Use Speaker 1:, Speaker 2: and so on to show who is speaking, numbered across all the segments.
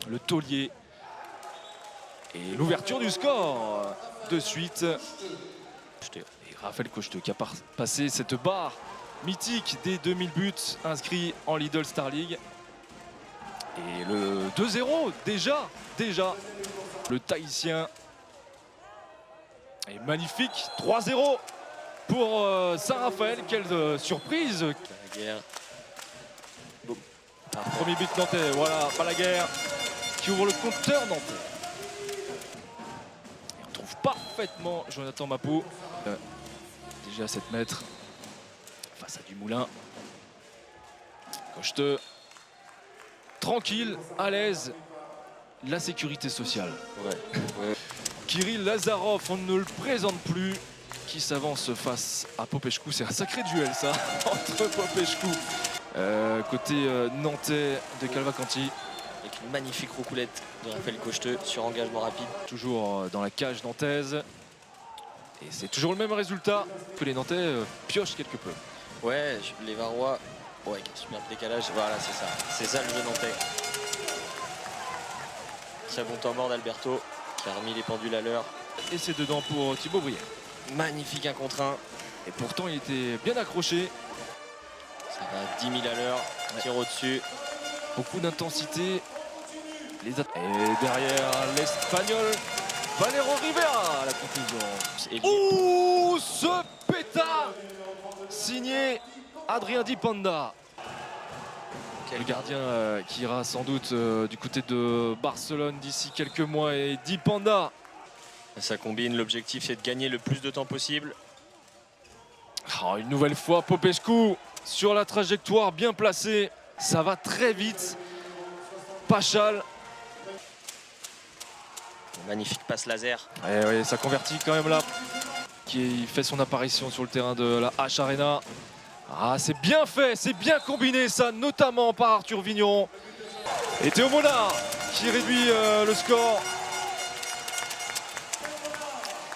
Speaker 1: Le taulier. Et l'ouverture du score de suite. Et Raphaël Cocheteux qui a passé cette barre mythique des 2000 buts inscrits en Lidl Star League. Et le 2-0 déjà. Le Tahitien est magnifique. 3-0 pour Saint-Raphaël. Quelle surprise.
Speaker 2: Balaguer.
Speaker 1: Premier but nantais, voilà, Balaguer qui ouvre le compteur nantais. Et on trouve parfaitement Jonathan Mapou. Déjà à 7 mètres face à Dumoulin. Cocheteux, tranquille, à l'aise, la sécurité sociale.
Speaker 2: Ouais.
Speaker 1: Kirill Lazarov, on ne le présente plus, qui s'avance face à Popescu. C'est un sacré duel ça, entre Popescu. Côté nantais de Calvacanti.
Speaker 2: Avec une magnifique roucoulette de Raphaël Cocheteux sur engagement rapide.
Speaker 1: Toujours dans la cage nantaise. Et c'est toujours le même résultat que les Nantais piochent quelque peu.
Speaker 2: Ouais, les Varois, ouais, qui superbe décalage. Voilà, c'est ça. C'est ça le jeu nantais. Très bon temps mort d'Alberto qui a remis les pendules à l'heure.
Speaker 1: Et c'est dedans pour Thibaut Brière.
Speaker 2: Magnifique 1 contre 1.
Speaker 1: Et pourtant il était bien accroché.
Speaker 2: Ça va à 10 000 à l'heure. Tir au-dessus.
Speaker 1: Beaucoup d'intensité. Et derrière l'Espagnol, Valero Rivera à la conclusion. Ouh, ce pétard signé Adrien Di Panda. Le gardien qui ira sans doute du côté de Barcelone d'ici quelques mois. Et Di Panda.
Speaker 2: Ça combine, l'objectif c'est de gagner le plus de temps possible.
Speaker 1: Oh, une nouvelle fois Popescu sur la trajectoire bien placée. Ça va très vite. Pachal.
Speaker 2: Magnifique passe laser.
Speaker 1: Et oui, ça convertit quand même là. Qui fait son apparition sur le terrain de la H Arena. Ah, c'est bien fait, c'est bien combiné ça, notamment par Arthur Vigneron. Et Théo Monard qui réduit le score.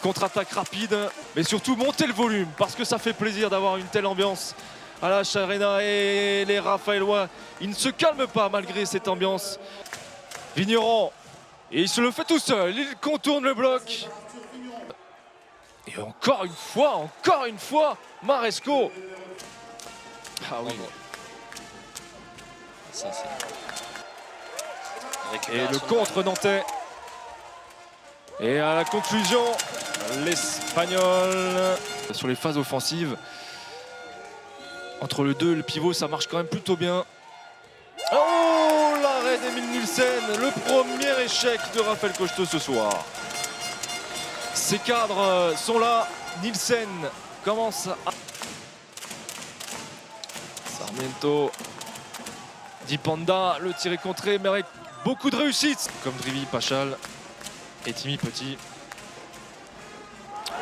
Speaker 1: Contre-attaque rapide, mais surtout monter le volume parce que ça fait plaisir d'avoir une telle ambiance à la H Arena. Et les Raphaélois, ils ne se calment pas malgré cette ambiance. Vigneron, et il se le fait tout seul, il contourne le bloc. Et encore une fois, Maresco. Ah oui.
Speaker 2: Ça,
Speaker 1: et le contre nantais. Et à la conclusion, l'Espagnol. Sur les phases offensives, entre le 2 et le pivot, ça marche quand même plutôt bien. Oh, l'arrêt d'Emile Nielsen, le premier échec de Raphaël Cocheteux ce soir. Ses cadres sont là. Nielsen commence à... Sarmiento. Di Panda, le tir est contré, mais avec beaucoup de réussite. Comme Drivi, Pachal et Timmy Petit.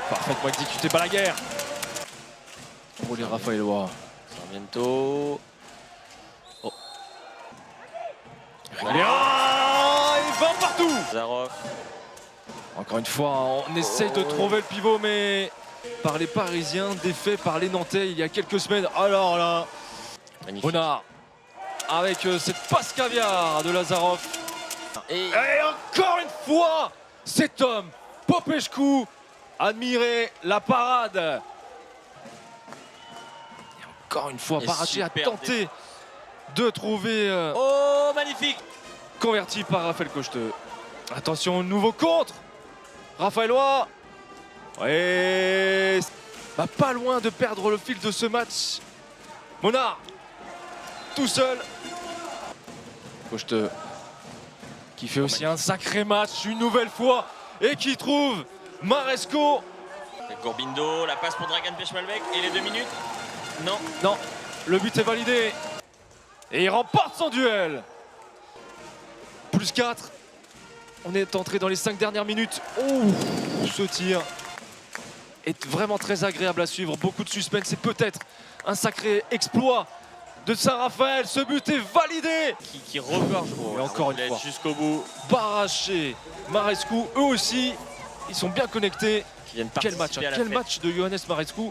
Speaker 1: Parfaitement exécuté Balaguer. Pour les Raphaélois.
Speaker 2: Sarmiento.
Speaker 1: Oh. Il va partout.
Speaker 2: Zarov.
Speaker 1: Encore une fois, on essaye de trouver le pivot, mais par les Parisiens, défait par les Nantais il y a quelques semaines. Alors là, Monard avec cette passe caviar de Lazarov. Et encore une fois, cet homme, Popescu, admirait la parade. Et encore une fois, Parachi a tenté de trouver...
Speaker 2: Oh, magnifique!
Speaker 1: Converti par Raphaël Cocheteux. Attention, nouveau contre. Raphaélois. Et pas loin de perdre le fil de ce match. Monard, tout seul. Cocheteux, qui fait aussi un sacré match une nouvelle fois et qui trouve Maresco.
Speaker 2: Gorbindo, la passe pour Dragan Pechmalbek et les 2 minutes. Non,
Speaker 1: le but est validé. Et il remporte son duel. Plus 4. On est entré dans les 5 dernières minutes. Oh, ce tir est vraiment très agréable à suivre. Beaucoup de suspense. C'est peut-être un sacré exploit de Saint-Raphaël. Ce but est validé.
Speaker 2: Qui regorge.
Speaker 1: Et encore une fois,
Speaker 2: jusqu'au bout.
Speaker 1: Baraché, Marescu, eux aussi, ils sont bien connectés. Quel match de Johannes Marescu.